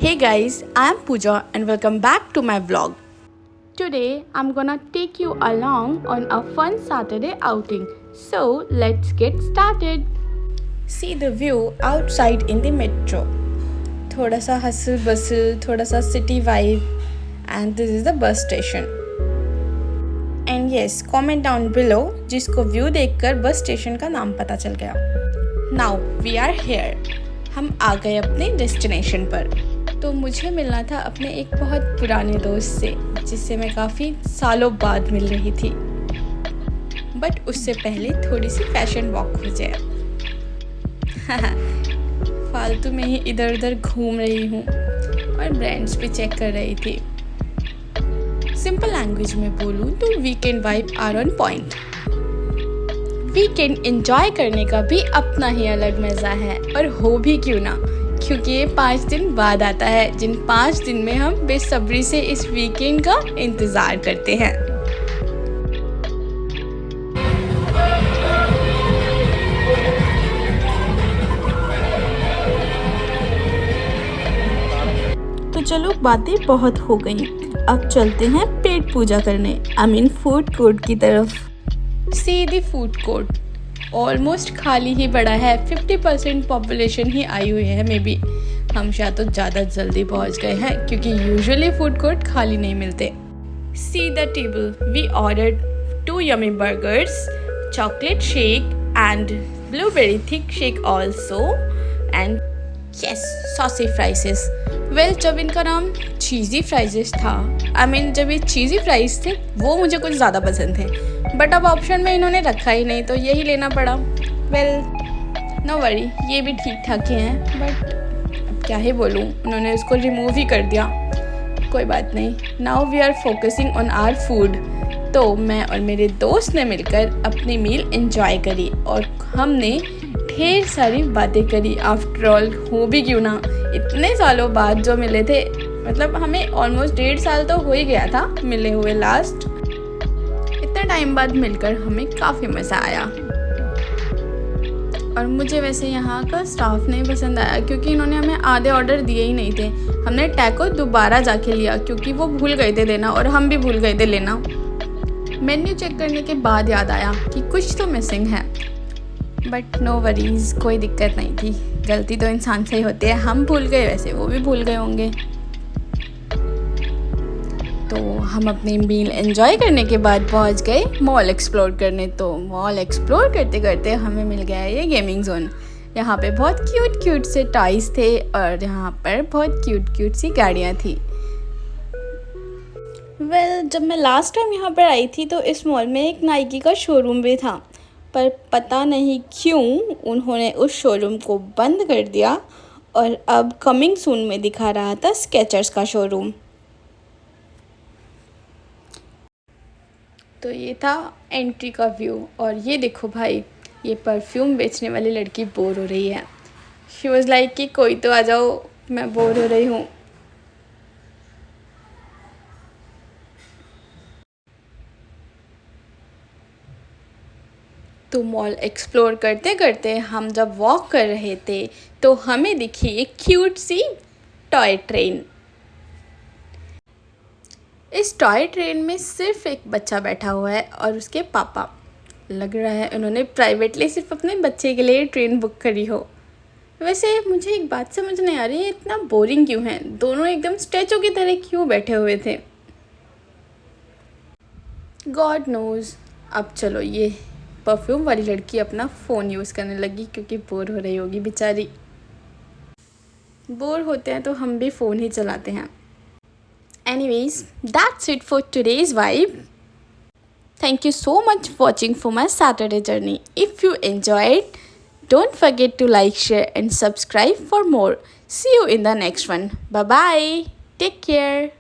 Hey guys, I am Pooja and welcome back to my vlog. Today I'm gonna take you along on a fun Saturday outing. So let's get started. See the view outside in the metro. थोड़ा सा hustle bustle, थोड़ा सा city vibe, and this is the bus station. And yes, comment down below जिसको view देखकर bus station का नाम पता चल गया. Now we are here. हम आ गए अपने डेस्टिनेशन पर. तो मुझे मिलना था अपने एक बहुत पुराने दोस्त से जिससे मैं काफ़ी सालों बाद मिल रही थी. बट उससे पहले थोड़ी सी फैशन वॉक हो जाए. फालतू में ही इधर उधर घूम रही हूँ और ब्रांड्स भी चेक कर रही थी. सिंपल लैंग्वेज में बोलूँ तो weekend vibe are on point. Weekend enjoy करने का भी अपना ही अलग मज़ा है और हो भी क्यों ना, क्योंकि ये 5 दिन बाद आता है जिन 5 दिन में हम बेसब्री से इस वीकेंड का इंतज़ार करते हैं. तो चलो बातें बहुत हो गई, अब चलते हैं पेट पूजा करने, आई मीन फूड कोर्ट की तरफ. See the food court almost खाली ही पड़ा है. 50% पॉपुलेशन ही आई हुई है. मे बी हम शायद तो ज़्यादा जल्दी पहुंच गए हैं क्योंकि यूजुअली फूड कोर्ट खाली नहीं मिलते. See the table. We ordered 2 yummy burgers, chocolate shake and blueberry thick shake also, and yes saucy fries. Well जब इनका नाम चीज़ी फ्राइजेस था, आई मीन जब ये चीज़ी फ्राइज थे वो मुझे कुछ ज़्यादा पसंद थे, बट अब ऑप्शन में इन्होंने रखा ही नहीं तो यही लेना पड़ा. वेल नो वरी, ये भी ठीक ठाक ही हैं, बट अब क्या ही बोलूँ, उन्होंने उसको रिमूव ही कर दिया. कोई बात नहीं. Now we are focusing on our food. तो मैं और मेरे दोस्त ने मिलकर अपनी मील एंजॉय करी और हमने ढेर सारी बातें करी. आफ्टर ऑल हो भी क्यों ना, इतने सालों बाद जो मिले थे, मतलब हमें ऑलमोस्ट 1.5 साल तो हो ही गया था मिले हुए लास्ट. इतना टाइम बाद मिलकर हमें काफ़ी मज़ा आया. और मुझे वैसे यहाँ का स्टाफ नहीं पसंद आया क्योंकि इन्होंने हमें आधे ऑर्डर दिए ही नहीं थे. हमने टैको दोबारा जाके लिया क्योंकि वो भूल गए थे देना और हम भी भूल गए थे लेना. मेन्यू चेक करने के बाद याद आया कि कुछ तो मिसिंग है, बट नो वरीज़, कोई दिक्कत नहीं थी. गलती तो इंसान से ही होती है. हम भूल गए, वैसे वो भी भूल गए होंगे. तो हम अपनी मील एंजॉय करने के बाद पहुंच गए मॉल एक्सप्लोर करने. तो मॉल एक्सप्लोर करते करते हमें मिल गया ये गेमिंग जोन. यहाँ पे बहुत क्यूट क्यूट से टॉयज़ थे और यहाँ पर बहुत क्यूट क्यूट सी गाड़ियाँ थी. वेल जब मैं लास्ट टाइम यहाँ पर आई थी तो इस मॉल में एक नाइकी का शोरूम भी था, पर पता नहीं क्यों उन्होंने उस शोरूम को बंद कर दिया और अब कमिंग सून में दिखा रहा था स्केचर्स का शोरूम. तो ये था एंट्री का व्यू. और ये देखो भाई, ये परफ्यूम बेचने वाली लड़की बोर हो रही है. शी वॉज़ लाइक कि कोई तो आ जाओ, मैं बोर हो रही हूँ. तो मॉल एक्सप्लोर करते करते हम जब वॉक कर रहे थे तो हमें दिखी एक क्यूट सी टॉय ट्रेन. इस टॉय ट्रेन में सिर्फ एक बच्चा बैठा हुआ है और उसके पापा. लग रहा है उन्होंने प्राइवेटली सिर्फ अपने बच्चे के लिए ट्रेन बुक करी हो. वैसे मुझे एक बात समझ नहीं आ रही है, इतना बोरिंग क्यों है. दोनों एकदम स्टैचू की तरह क्यों बैठे हुए थे. God knows. अब चलो, ये परफ्यूम वाली लड़की अपना फ़ोन यूज़ करने लगी क्योंकि बोर हो रही होगी बेचारी. बोर होते हैं तो हम भी फ़ोन ही चलाते हैं. Anyways, that's it for today's vibe. Thank you so much for watching for my Saturday journey. If you enjoyed, don't forget to like, share and subscribe for more. See you in the next one. Bye bye. Take care.